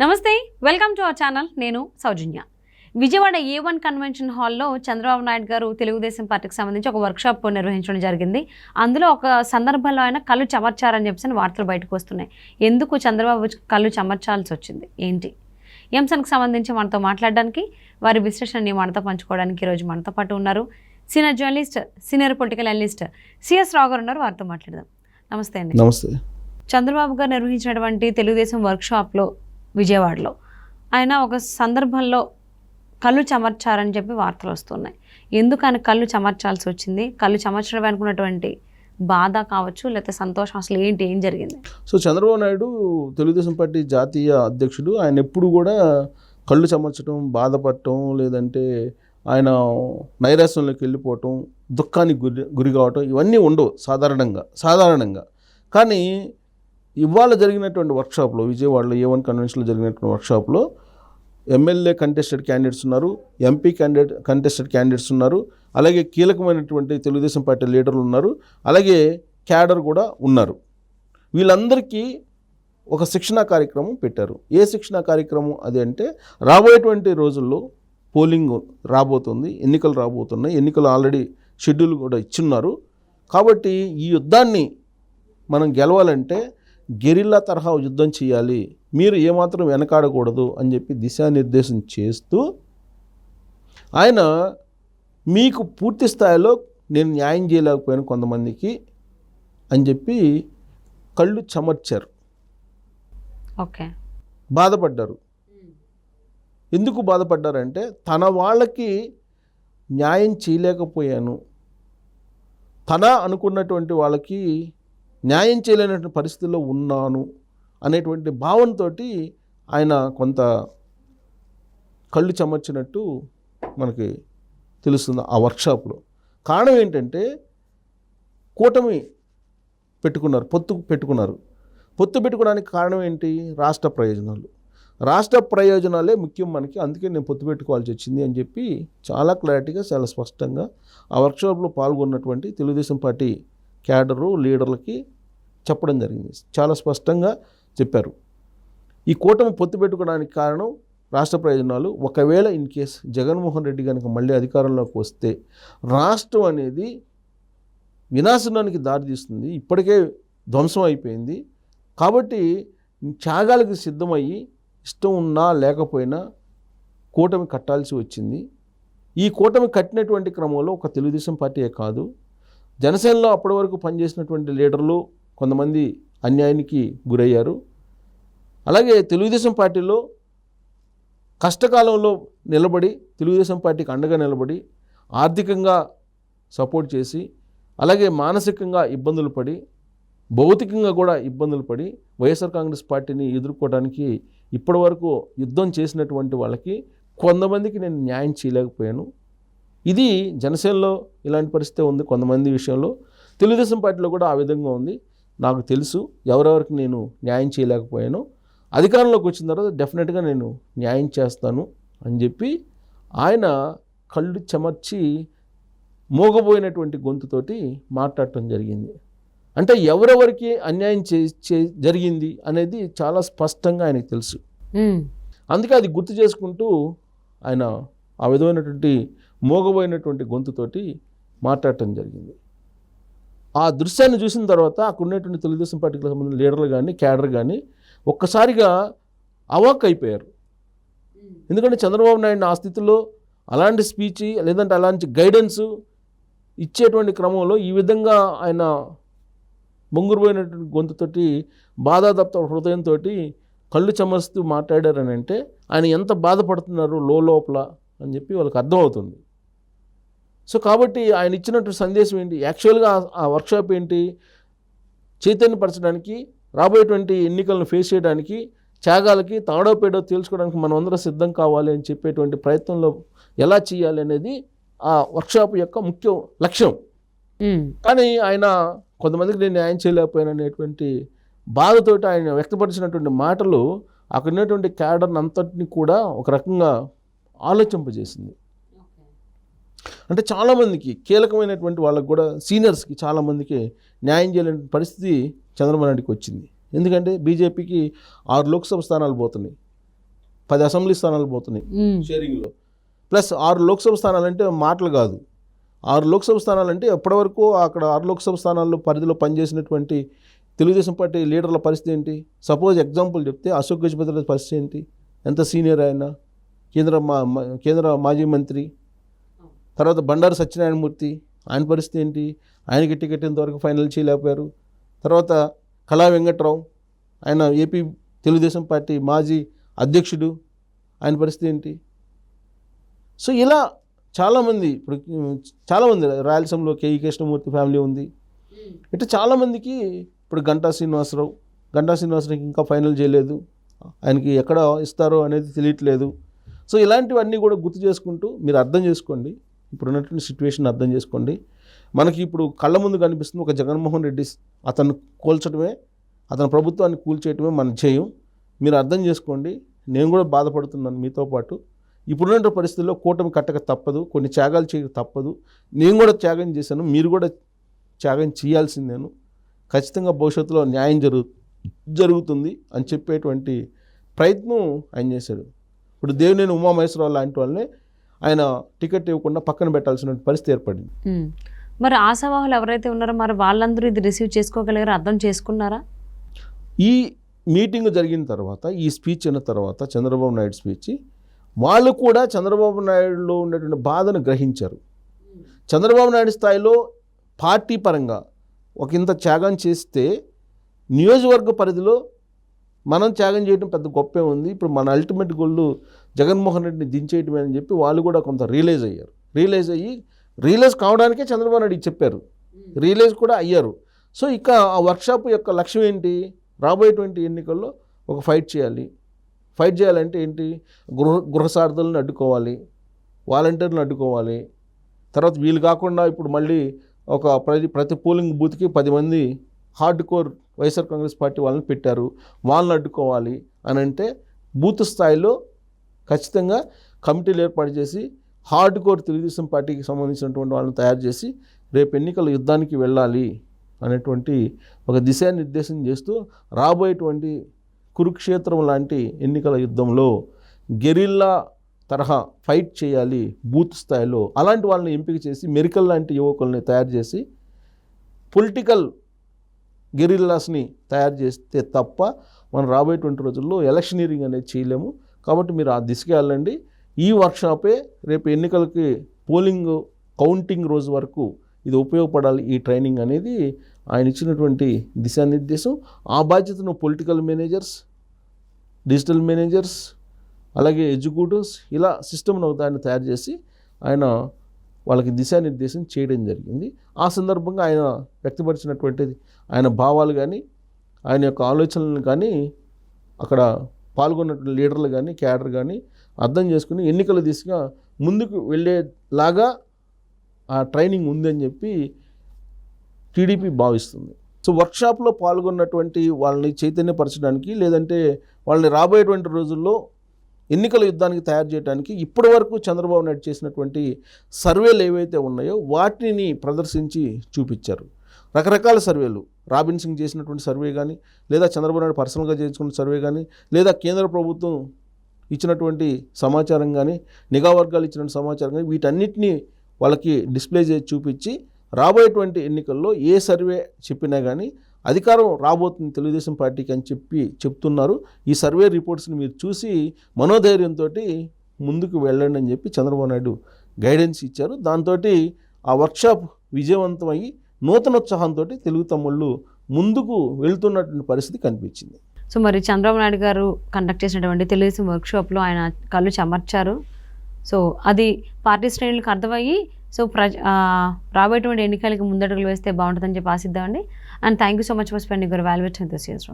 నమస్తే, welcome to our channel. నేను సౌజన్య. Vijayawada A1 convention హాల్లో చంద్రబాబు నాయుడు గారు తెలుగుదేశం పార్టీకి సంబంధించి ఒక వర్క్షాప్ నిర్వహించడం జరిగింది. అందులో ఒక సందర్భంలో ఆయన కళ్ళు చెమర్చారని చెప్పేసి వార్తలు బయటకు వస్తున్నాయి. ఎందుకు చంద్రబాబు కళ్ళు చెమర్చాల్సి వచ్చింది, ఏంటి ఈ అంశానికి సంబంధించి మనతో మాట్లాడడానికి, వారి విశ్లేషణని మనతో పంచుకోవడానికి ఈరోజు మనతో పాటు ఉన్నారు senior journalist, senior political analyst CS Rao garu ఉన్నారు. వారితో మాట్లాడదాం. నమస్తే అండి. నమస్తే. చంద్రబాబు గారు నిర్వహించినటువంటి తెలుగుదేశం వర్క్షాప్లో విజయవాడలో ఆయన ఒక సందర్భంలో కళ్ళు చెమర్చారని చెప్పి వార్తలు వస్తున్నాయి. ఎందుకు ఆయన కళ్ళు చెమర్చాల్సి వచ్చింది, కళ్ళు చెమర్చడం అనుకున్నటువంటి బాధ కావచ్చు, లేకపోతే సంతోషం, అసలు ఏం జరిగింది? సో చంద్రబాబు నాయుడు తెలుగుదేశం పార్టీ జాతీయ అధ్యక్షుడు. ఆయన ఎప్పుడు కూడా కళ్ళు చెమర్చడం, బాధపడటం, లేదంటే ఆయన నైరాశ్యంలోకి వెళ్ళిపోవటం, దుఃఖానికి గురి కావటం ఇవన్నీ ఉండవు సాధారణంగా. కానీ ఇవాళ జరిగినటువంటి వర్క్షాప్లో, విజయవాడలో A1 కన్వెన్షన్లో జరిగినటువంటి వర్క్షాప్లో ఎమ్మెల్యే కంటెస్టెడ్ క్యాండిడేట్స్ ఉన్నారు, ఎంపీ కంటెస్టెడ్ క్యాండిడేట్స్ ఉన్నారు, అలాగే కీలకమైనటువంటి తెలుగుదేశం పార్టీ లీడర్లు ఉన్నారు, అలాగే క్యాడర్ కూడా ఉన్నారు. వీళ్ళందరికీ ఒక శిక్షణా కార్యక్రమం పెట్టారు. ఏ శిక్షణా కార్యక్రమం అది అంటే, రాబోయేటువంటి రోజుల్లో పోలింగ్ రాబోతుంది, ఎన్నికలు రాబోతున్నాయి, ఎన్నికలు ఆల్రెడీ షెడ్యూల్ కూడా ఇచ్చున్నారు. కాబట్టి ఈ యుద్ధాన్ని మనం గెలవాలంటే గెరిల్లా తరహా యుద్ధం చేయాలి, మీరు ఏమాత్రం వెనకాడకూడదు అని చెప్పి దిశానిర్దేశం చేస్తూ ఆయన మీకు పూర్తి స్థాయిలో నేను న్యాయం చేయలేకపోయాను కొంతమందికి అని చెప్పి కళ్ళు చెమర్చారు, బాధపడ్డారు. ఎందుకు బాధపడ్డారంటే, తన వాళ్ళకి న్యాయం చేయలేకపోయాను, తన అనుకున్నటువంటి వాళ్ళకి న్యాయం చేయలేనటువంటి పరిస్థితుల్లో ఉన్నాను అనేటువంటి భావనతో ఆయన కొంత కళ్ళు చెమర్చినట్టు మనకి తెలుస్తుంది ఆ వర్క్షాప్లో. కారణం ఏంటంటే, కూటమి పెట్టుకున్నారు, పొత్తు పెట్టుకోవడానికి కారణం ఏంటి? రాష్ట్ర ప్రయోజనాలే ముఖ్యం మనకి, అందుకే నేను పొత్తు పెట్టుకోవాల్సి వచ్చింది అని చెప్పి చాలా క్లారిటీగా, చాలా స్పష్టంగా ఆ వర్క్షాప్లో పాల్గొన్నటువంటి తెలుగుదేశం పార్టీ క్యాడరు లీడర్లకి చెప్పడం జరిగింది. చాలా స్పష్టంగా చెప్పారు. ఈ కూటమి పొత్తు పెట్టుకోవడానికి కారణం రాష్ట్ర ప్రయోజనాలు. ఒకవేళ ఇన్ కేస్ జగన్మోహన్ రెడ్డి కనుక మళ్ళీ అధికారంలోకి వస్తే రాష్ట్రం అనేది వినాశనానికి దారితీస్తుంది, ఇప్పటికే ధ్వంసం అయిపోయింది. కాబట్టి త్యాగాలకు సిద్ధమయ్యి ఇష్టం ఉన్నా లేకపోయినా కూటమి కట్టాల్సి వచ్చింది. ఈ కూటమి కట్టినటువంటి క్రమంలో ఒక తెలుగుదేశం పార్టీయే కాదు, జనసేనలో అప్పటి వరకు పనిచేసినటువంటి లీడర్లు కొంతమంది అన్యాయానికి గురయ్యారు. అలాగే తెలుగుదేశం పార్టీలో కష్టకాలంలో నిలబడి, తెలుగుదేశం పార్టీకి అండగా నిలబడి, ఆర్థికంగా సపోర్ట్ చేసి, అలాగే మానసికంగా ఇబ్బందులు పడి, భౌతికంగా కూడా ఇబ్బందులు పడి వైఎస్ఆర్ కాంగ్రెస్ పార్టీని ఎదుర్కోవడానికి ఇప్పటి వరకు యుద్ధం చేసినటువంటి వాళ్ళకి కొంతమందికి నేను న్యాయం చేయలేకపోయాను. ఇది జనసేనలో ఇలాంటి పరిస్థితి ఉంది కొంతమంది విషయంలో, తెలుగుదేశం పార్టీలో కూడా ఆ విధంగా ఉంది. నాకు తెలుసు ఎవరెవరికి నేను న్యాయం చేయలేకపోయాను, అధికారంలోకి వచ్చిన తర్వాత డెఫినెట్గా నేను న్యాయం చేస్తాను అని చెప్పి ఆయన కళ్ళు చెమర్చి మోగబోయినటువంటి గొంతుతోటి మాట్లాడటం జరిగింది. అంటే ఎవరెవరికి అన్యాయం జరిగింది అనేది చాలా స్పష్టంగా ఆయనకు తెలుసు. అందుకే అది గుర్తు చేసుకుంటూ ఆయన ఆ విధమైనటువంటి మోగబోయినటువంటి గొంతుతోటి మాట్లాడటం జరిగింది. ఆ దృశ్యాన్ని చూసిన తర్వాత అక్కడ ఉన్నటువంటి తెలుగుదేశం పార్టీకి సంబంధించిన లీడర్లు కానీ, క్యాడర్ కానీ ఒక్కసారిగా అవాక్ అయిపోయారు. ఎందుకంటే చంద్రబాబు నాయుడు ఆ స్థితిలో అలాంటి స్పీచ్, లేదంటే అలాంటి గైడెన్స్ ఇచ్చేటువంటి క్రమంలో ఈ విధంగా ఆయన బొంగురుపోయినటువంటి గొంతుతోటి, బాధాదప్త హృదయంతో కళ్ళు చెమరుస్తూ మాట్లాడారని అంటే ఆయన ఎంత బాధపడుతున్నారు లోపల అని చెప్పి వాళ్ళకి అర్థమవుతుంది. సో కాబట్టి ఆయన ఇచ్చినటువంటి సందేశం ఏంటి? యాక్చువల్గా ఆ వర్క్షాప్ ఏంటి? చైతన్యపరచడానికి, రాబోయేటువంటి ఎన్నికలను ఫేస్ చేయడానికి, త్యాగాలకి తాడో పేడో తేల్చుకోవడానికి మనం అందరం సిద్ధం కావాలి అని చెప్పేటువంటి ప్రయత్నంలో ఎలా చేయాలి అనేది ఆ వర్క్షాప్ యొక్క ముఖ్య లక్ష్యం. కానీ ఆయన కొంతమందికి నేను న్యాయం చేయలేకపోయాననేటువంటి బాధతోటి ఆయన వ్యక్తపరిచినటువంటి మాటలు అక్కడ ఉన్నటువంటి క్యాడర్ని అంతటిని కూడా ఒక రకంగా ఆలోచింపజేసింది. అంటే చాలామందికి, కీలకమైనటువంటి వాళ్ళకు కూడా, సీనియర్స్కి చాలామందికి న్యాయం చేయలేని పరిస్థితి చంద్రబాబు నాయుడుకి వచ్చింది. ఎందుకంటే బీజేపీకి 6 లోక్సభ స్థానాలు పోతున్నాయి, 10 అసెంబ్లీ స్థానాలు పోతున్నాయి షేరింగ్లో, ప్లస్ 6 లోక్సభ స్థానాలు అంటే మాటలు కాదు. 6 లోక్సభ స్థానాలు అంటే ఎప్పటివరకు అక్కడ 6 లోక్సభ స్థానాల్లో పరిధిలో పనిచేసినటువంటి తెలుగుదేశం పార్టీ లీడర్ల పరిస్థితి ఏంటి? సపోజ్ ఎగ్జాంపుల్ చెప్తే అశోక్ గజపతి పరిస్థితి ఏంటి? ఎంత సీనియర్ ఆయన, కేంద్ర మాజీ మంత్రి. తర్వాత బండారు సత్యనారాయణమూర్తి, ఆయన పరిస్థితి ఏంటి? ఆయనకి టికెట్ ఇంతవరకు ఫైనల్ చేయలేకపోయారు. తర్వాత కళా వెంకట్రావు, ఆయన ఏపీ తెలుగుదేశం పార్టీ మాజీ అధ్యక్షుడు, ఆయన పరిస్థితి ఏంటి? సో ఇలా చాలామంది, ఇప్పుడు చాలామంది రాయలసీమలో కేఈ కృష్ణమూర్తి ఫ్యామిలీ ఉంది. ఇట్లా చాలామందికి ఇప్పుడు గంటా శ్రీనివాసరావుకి ఇంకా ఫైనల్ చేయలేదు, ఆయనకి ఎక్కడ ఇస్తారో అనేది తెలియట్లేదు. సో ఇలాంటివన్నీ కూడా గుర్తు చేసుకుంటూ మీరు అర్థం చేసుకోండి, ఇప్పుడు ఉన్నటువంటి సిచ్యువేషన్ అర్థం చేసుకోండి. మనకి ఇప్పుడు కళ్ళ ముందు కనిపిస్తుంది ఒక జగన్మోహన్ రెడ్డి, అతను కూల్చడమే, అతని ప్రభుత్వాన్ని కూల్చేయటమే మన ధ్యేయం. మీరు అర్థం చేసుకోండి. నేను కూడా బాధపడుతున్నాను మీతో పాటు. ఇప్పుడున్న పరిస్థితుల్లో కూటమి కట్టక తప్పదు, కొన్ని త్యాగాలు చేయక తప్పదు. నేను కూడా త్యాగం చేశాను, మీరు కూడా త్యాగం చేయాల్సిందేను. ఖచ్చితంగా భవిష్యత్తులో న్యాయం జరుగుతుంది అని చెప్పేటువంటి ప్రయత్నం ఆయన చేశాడు. ఇప్పుడు దేవినేని ఉమామహేశ్వరరావు లాంటి వాళ్ళని ఆయన టికెట్ ఇవ్వకుండా పక్కన పెట్టాల్సిన పరిస్థితి ఏర్పడింది. మరి ఆశావాహులు ఎవరైతే ఉన్నారో మరి వాళ్ళందరూ ఇది రిసీవ్ చేసుకోగలిగారు, అర్థం చేసుకున్నారా? ఈ మీటింగ్ జరిగిన తర్వాత, ఈ స్పీచ్ అయిన తర్వాత, చంద్రబాబు నాయుడు స్పీచ్, వాళ్ళు కూడా చంద్రబాబు నాయుడులో ఉన్నటువంటి బాధను గ్రహించారు. చంద్రబాబు నాయుడు స్థాయిలో పార్టీ పరంగా ఒక ఇంత త్యాగం చేస్తే నియోజకవర్గ పరిధిలో మనం త్యాగం చేయడం పెద్ద గొప్పే ఉంది. ఇప్పుడు మన అల్టిమేట్ గోల్ జగన్మోహన్ రెడ్డిని దించేయటమే అని చెప్పి వాళ్ళు కూడా కొంత రియలైజ్ అయ్యారు. రియలైజ్ కావడానికే చంద్రబాబు నాయుడు చెప్పారు, రియలైజ్ కూడా అయ్యారు. సో ఇక ఆ వర్క్షాప్ యొక్క లక్ష్యం ఏంటి? రాబోయేటువంటి ఎన్నికల్లో ఒక ఫైట్ చేయాలంటే ఏంటి? గృహ సారథులను అడ్డుకోవాలి, వాలంటీర్లను అడ్డుకోవాలి. తర్వాత వీళ్ళు కాకుండా ఇప్పుడు మళ్ళీ ఒక ప్రతి పోలింగ్ బూత్కి 10 మంది hard core YSR Congress party వాళ్ళని పెట్టారు, వాళ్ళని అడ్డుకోవాలి అని అంటే బూత్ స్థాయిలో ఖచ్చితంగా కమిటీలు ఏర్పాటు చేసి హార్డ్ కోర్ తెలుగుదేశం పార్టీకి సంబంధించినటువంటి వాళ్ళని తయారు చేసి రేపు ఎన్నికల యుద్ధానికి వెళ్ళాలి అనేటువంటి ఒక దిశానిర్దేశం చేస్తూ రాబోయేటువంటి కురుక్షేత్రం లాంటి ఎన్నికల యుద్ధంలో గెరిల్లా తరహా ఫైట్ చేయాలి బూత్ స్థాయిలో. అలాంటి వాళ్ళని ఎంపిక చేసి మెరికల్ లాంటి యువకుల్ని తయారు చేసి పొలిటికల్ గెరిల్లాస్ని తయారు చేస్తే తప్ప మనం రాబోయేటువంటి రోజుల్లో ఎలక్షనీరింగ్ అనేది చేయలేము. కాబట్టి మీరు ఆ దిశగా వెళ్ళండి. ఈ వర్క్షాపే రేపు ఎన్నికలకి పోలింగ్ కౌంటింగ్ రోజు వరకు ఇది ఉపయోగపడాలి, ఈ ట్రైనింగ్ అనేది ఆయన ఇచ్చినటువంటి దిశానిర్దేశం. ఆ బాధ్యతను పొలిటికల్ మేనేజర్స్, డిజిటల్ మేనేజర్స్, అలాగే ఎగ్జిక్యూటివ్స్, ఇలా సిస్టమ్ను దాన్ని తయారు చేసి ఆయన వాళ్ళకి దిశానిర్దేశం చేయడం జరిగింది. ఆ సందర్భంగా ఆయన వ్యక్తపరిచినటువంటి ఆయన భావాలు కానీ, ఆయన యొక్క ఆలోచనలను కానీ అక్కడ పాల్గొన్నటువంటి లీడర్లు కానీ, క్యాడర్ కానీ అర్థం చేసుకుని ఎన్నికల దిశగా ముందుకు వెళ్ళేలాగా ఆ ట్రైనింగ్ ఉందని చెప్పి టీడీపీ భావిస్తుంది. సో వర్క్షాప్లో పాల్గొన్నటువంటి వాళ్ళని చైతన్యపరచడానికి, లేదంటే వాళ్ళని రాబోయేటువంటి రోజుల్లో ఎన్నికల యుద్ధానికి తయారు చేయడానికి ఇప్పటి వరకు చంద్రబాబు నాయుడు చేసినటువంటి సర్వేలు ఏవైతే ఉన్నాయో వాటిని ప్రదర్శించి చూపించారు. రకరకాల సర్వేలు, రాబిన్ సింగ్ చేసినటువంటి సర్వే కానీ, లేదా చంద్రబాబు నాయుడు పర్సనల్గా చేసుకున్న సర్వే కానీ, లేదా కేంద్ర ప్రభుత్వం ఇచ్చినటువంటి సమాచారం కానీ, నిఘా వర్గాలు ఇచ్చిన సమాచారం కానీ, వీటన్నిటినీ వాళ్ళకి డిస్ప్లే చేసి చూపించి రాబోయేటువంటి ఎన్నికల్లో ఏ సర్వే చెప్పినా కానీ అధికారం రాబోతుంది తెలుగుదేశం పార్టీకి అని చెప్తున్నారు. ఈ సర్వే రిపోర్ట్స్ని మీరు చూసి మనోధైర్యంతో ముందుకు వెళ్ళండి అని చెప్పి చంద్రబాబు నాయుడు గైడెన్స్ ఇచ్చారు. దాంతో ఆ వర్క్షాప్ విజయవంతమయ్యి నూతనోత్సాహంతో తెలుగు తమ్ముళ్ళు ముందుకు వెళ్తున్నటువంటి పరిస్థితి కనిపించింది. సో మరి చంద్రబాబు నాయుడు గారు కండక్ట్ చేసినటువంటి తెలుగుదేశం వర్క్షాప్లో ఆయన కళ్ళు చెమర్చారు. సో అది పార్టీ శ్రేణులకు అర్థమయ్యి సో రాబోయేటువంటి ఎన్నికలకి ముందడుగులు వేస్తే బాగుంటుందని చెప్పి ఆశిద్దామండి. And thank you so much for spending your valuable time this year.